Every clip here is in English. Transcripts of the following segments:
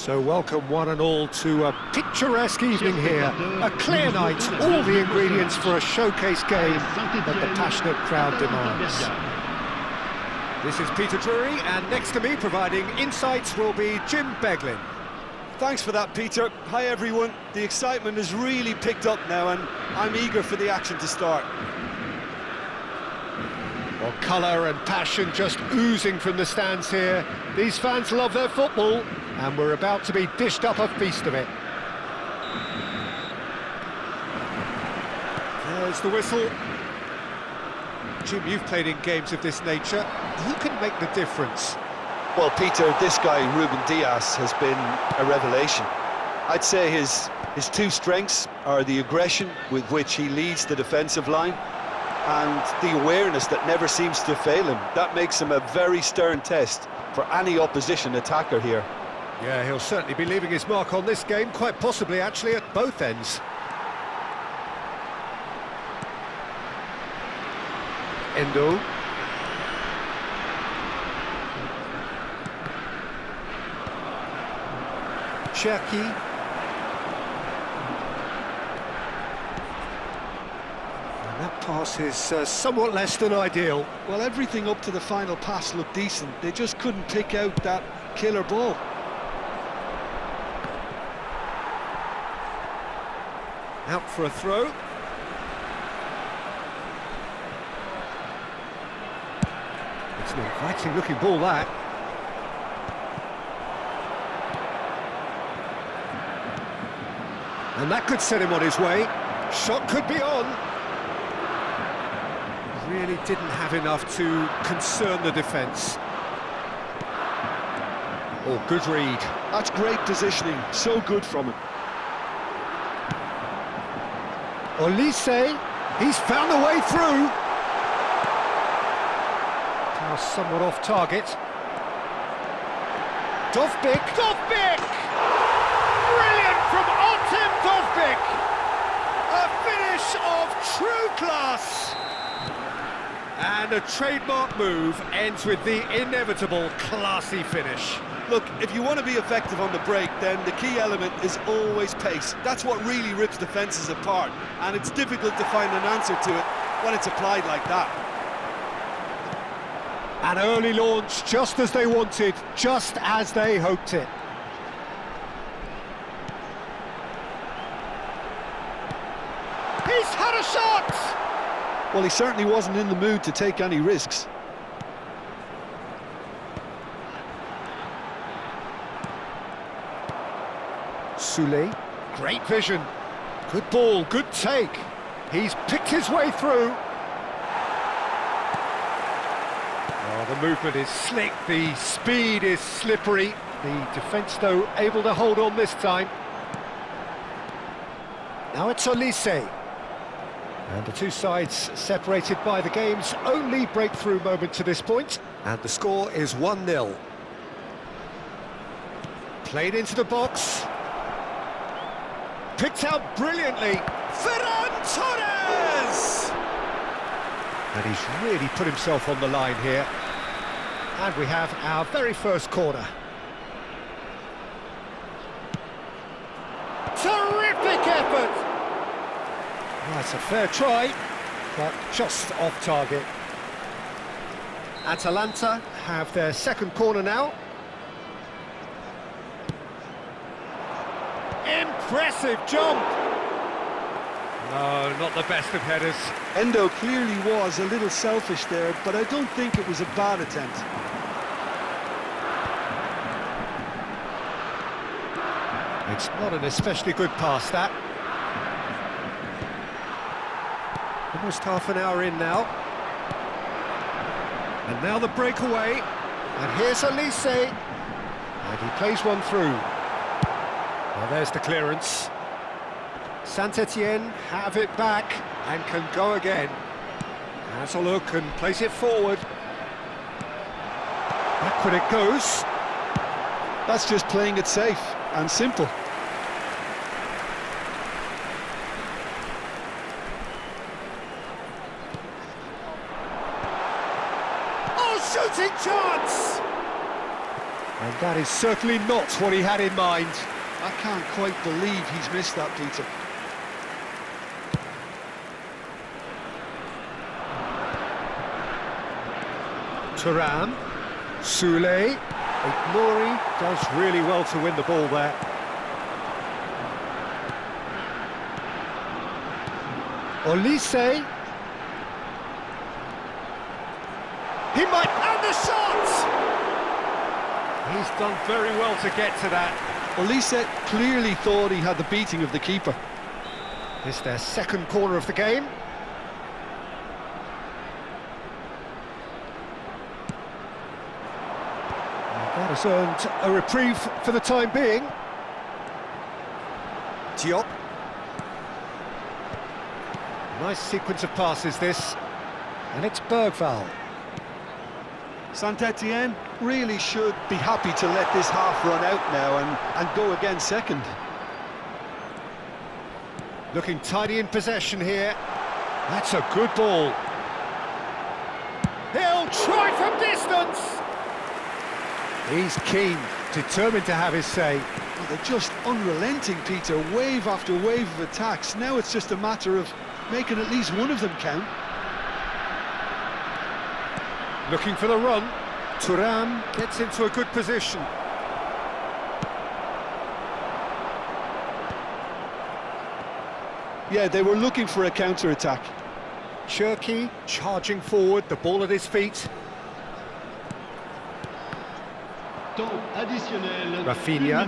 So welcome one and all to a picturesque evening here. A clear night, all the ingredients for a showcase game that the passionate crowd demands. This is Peter Drury, and next to me providing insights will be Jim Beglin. Thanks for that, Peter. Hi everyone. The excitement has really picked up now and I'm eager for the action to start. Well, colour and passion just oozing from the stands here. These fans love their football, and we're about to be dished up a feast of it. There's the whistle. Jim, you've played in games of this nature. Who can make the difference? Well, Peter, this guy, Ruben Dias, has been a revelation. I'd say his two strengths are the aggression with which he leads the defensive line and the awareness that never seems to fail him. That makes him a very stern test for any opposition attacker here. Yeah, he'll certainly be leaving his mark on this game, quite possibly actually at both ends. Endo. Cherki. And that pass is somewhat less than ideal. Well, everything up to the final pass looked decent. They just couldn't pick out that killer ball. Out for a throw. It's an inviting looking ball, that. And that could set him on his way. Shot could be on. Really didn't have enough to concern the defence. Oh, good read. That's great positioning, so good from him. Olise, he's found the way through. Now somewhat off target. Dovbyk! Brilliant from Artem Dovbyk! A finish of true class! And a trademark move ends with the inevitable classy finish. Look, if you want to be effective on the break, then the key element is always pace. That's what really rips defences apart, and it's difficult to find an answer to it when it's applied like that. An early launch, just as they wanted, just as they hoped it. He's had a shot! Well, he certainly wasn't in the mood to take any risks. Soulé, great vision. Good ball, good take. He's picked his way through. Oh, the movement is slick, the speed is slippery. The defence, though, able to hold on this time. Now it's Olise. And the two sides separated by the game's only breakthrough moment to this point. And the score is 1-0. Played into the box. Picked out brilliantly. Ferran Torres! And he's really put himself on the line here. And we have our very first corner. Terrific effort! That's a fair try, but just off target. Atalanta have their second corner now. Impressive jump! No, not the best of headers. Endo clearly was a little selfish there, but I don't think it was a bad attempt. It's not an especially good pass, that. Almost half an hour in now. And now the breakaway. And here's Olise. And he plays one through. Well, there's the clearance. Saint-Etienne have it back and can go again. Has a look and plays it forward. Backward it goes. That's just playing it safe and simple. Oh, shooting chance! And that is certainly not what he had in mind. I can't quite believe he's missed that, Peter. Thuram, Soulé, Ignori does really well to win the ball there. Olise. He might, and the shot! He's done very well to get to that. Olise clearly thought he had the beating of the keeper. It's their second corner of the game. That has earned a reprieve for the time being. Diop. Nice sequence of passes this. And it's Bergval. Saint-Etienne really should be happy to let this half run out now and go again second. Looking tidy in possession here. That's a good ball. He'll try from distance. He's keen, determined to have his say. Well, they're just unrelenting, Peter, wave after wave of attacks. Now it's just a matter of making at least one of them count. Looking for the run. Thuram gets into a good position. Yeah, they were looking for a counter-attack. Cherki charging forward, the ball at his feet. Rafinha.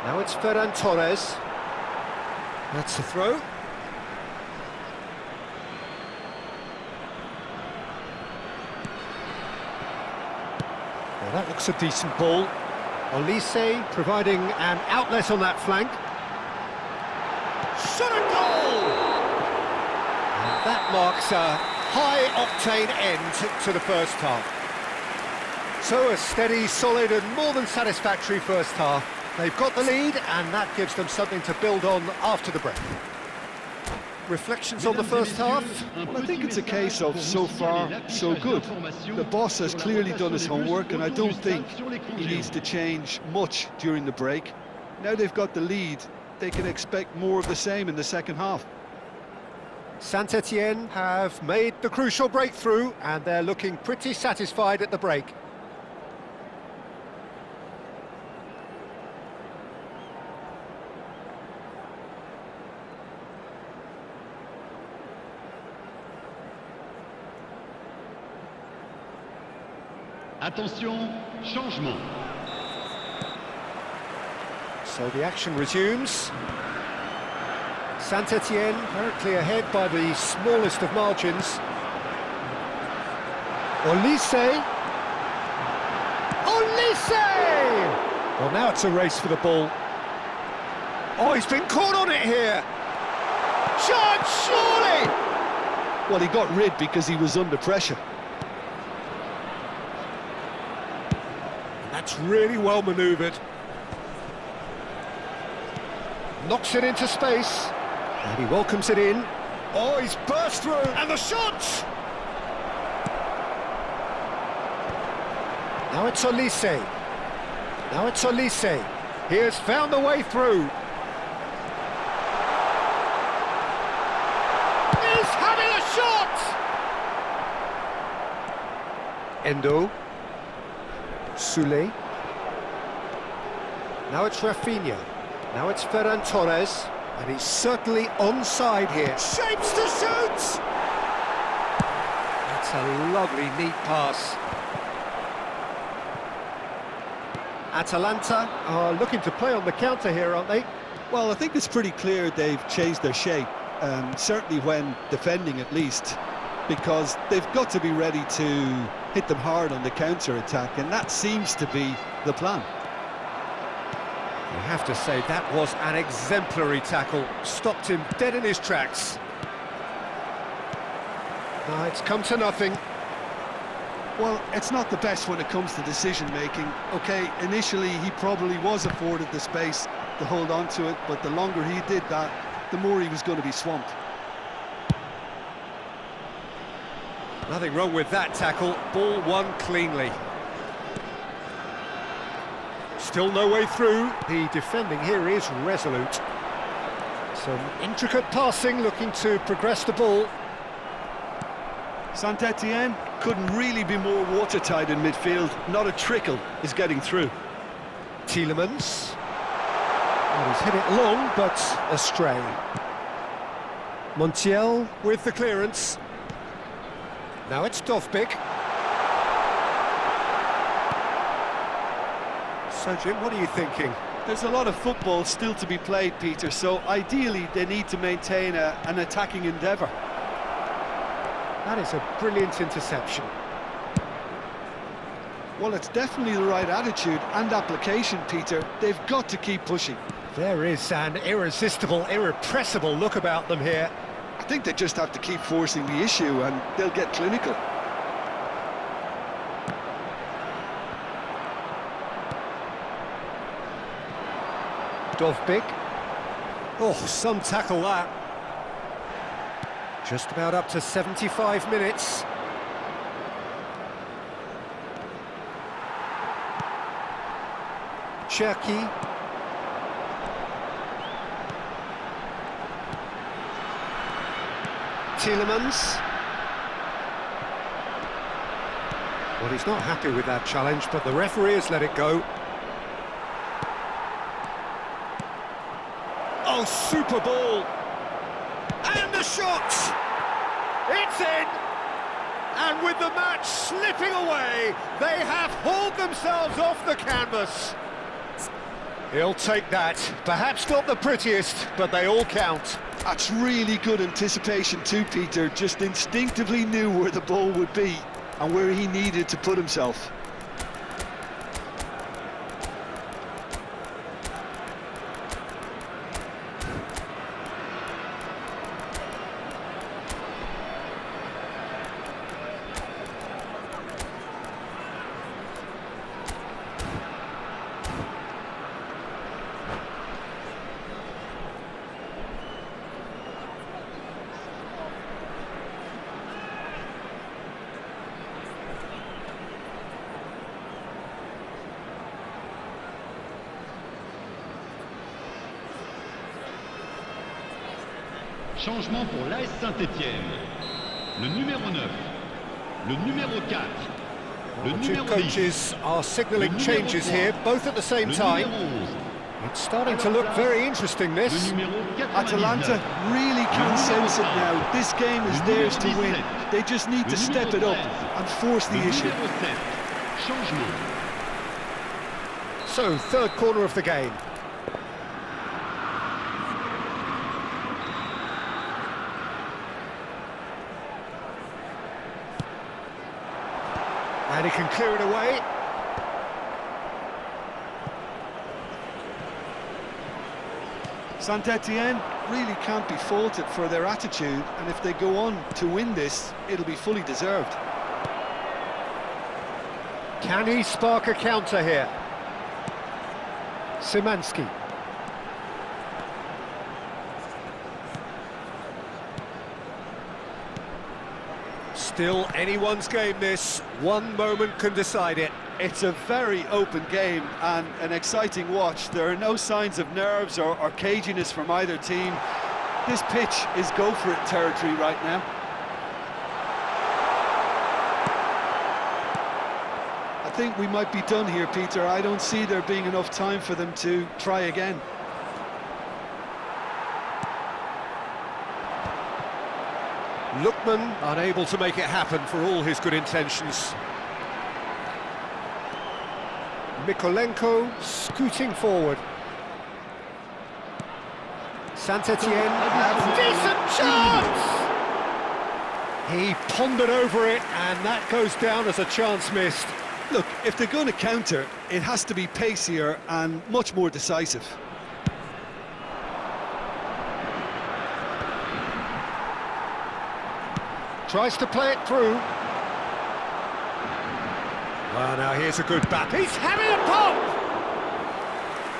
Now it's Ferran Torres. That's the throw. Well, that looks a decent ball. Olise providing an outlet on that flank. Shot a goal! And that marks a high-octane end to the first half. So a steady, solid and more than satisfactory first half. They've got the lead and that gives them something to build on after the break. Reflections on the first half? Well, I think it's a case of so far, so good. The boss has clearly done his homework and I don't think he needs to change much during the break. Now they've got the lead, they can expect more of the same in the second half. Saint-Etienne have made the crucial breakthrough and they're looking pretty satisfied at the break. Attention, changement. So the action resumes. Saint-Etienne currently ahead by the smallest of margins. Olise! Olise! Well, now it's a race for the ball. Oh, he's been caught on it here! Chance, surely! Well, he got rid because he was under pressure. That's really well manoeuvred. Knocks it into space. And he welcomes it in. Oh, he's burst through. And the shot! Now it's Olise. Now it's Olise. He has found a way through. He's having a shot! Endo. Soulé. Now it's Rafinha. Now it's Ferran Torres. And he's certainly onside here. Shapes to shoot! That's a lovely, neat pass. Atalanta are looking to play on the counter here, aren't they? Well, I think it's pretty clear they've changed their shape, certainly when defending at least, because they've got to be ready to hit them hard on the counter-attack, and that seems to be the plan. You have to say that was an exemplary tackle, stopped him dead in his tracks. It's come to nothing. Well, it's not the best when it comes to decision-making. OK, initially he probably was afforded the space to hold on to it, but the longer he did that, the more he was going to be swamped. Nothing wrong with that tackle, ball won cleanly. Still no way through. The defending here is resolute. Some intricate passing, looking to progress the ball. Saint-Etienne couldn't really be more watertight in midfield. Not a trickle is getting through. Tielemans. Well, he's hit it long, but astray. Montiel with the clearance. Now it's Dovbyk. So, Jim, what are you thinking? There's a lot of football still to be played, Peter, so ideally they need to maintain an attacking endeavour. That is a brilliant interception. Well, it's definitely the right attitude and application, Peter. They've got to keep pushing. There is an irresistible, irrepressible look about them here. I think they just have to keep forcing the issue and they'll get clinical. Dovbyk. Oh, some tackle that. Just about up to 75 minutes. Cherki. Tielemans. Well, he's not happy with that challenge, but the referee has let it go. Oh, super ball! And the shot! It's in! And with the match slipping away, they have hauled themselves off the canvas. He'll take that. Perhaps not the prettiest, but they all count. That's really good anticipation too, Peter. Just instinctively knew where the ball would be and where he needed to put himself. Changement pour l'AS Saint-Etienne. Le numéro 9, le numéro 4, le The two numéro 10. coaches are signalling Le numéro changes 3, here, both at the same le time. numéro 11. It's starting to look very interesting, Le this. numéro 99. Atalanta really can sense it now. This game is theirs to win. They just need to step it up and force the Le issue. numéro 7. Changement. So, third corner of the game. And he can clear it away. Saint-Etienne really can't be faulted for their attitude, and if they go on to win this, it'll be fully deserved. Can he spark a counter here? Szymanski. Still anyone's game, this. One moment can decide it. It's a very open game and an exciting watch. There are no signs of nerves or caginess from either team. This pitch is go-for-it territory right now. I think we might be done here, Peter. I don't see there being enough time for them to try again. Lookman unable to make it happen for all his good intentions. Mykolenko scooting forward. Saint-Etienne have decent chance! He pondered over it, and that goes down as a chance missed. Look, if they're going to counter, it has to be pacier and much more decisive. Tries to play it through. Well, now here's a good bat. He's having a pop!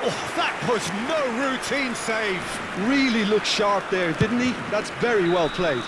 Oh, that was no routine save. Really looked sharp there, didn't he? That's very well played.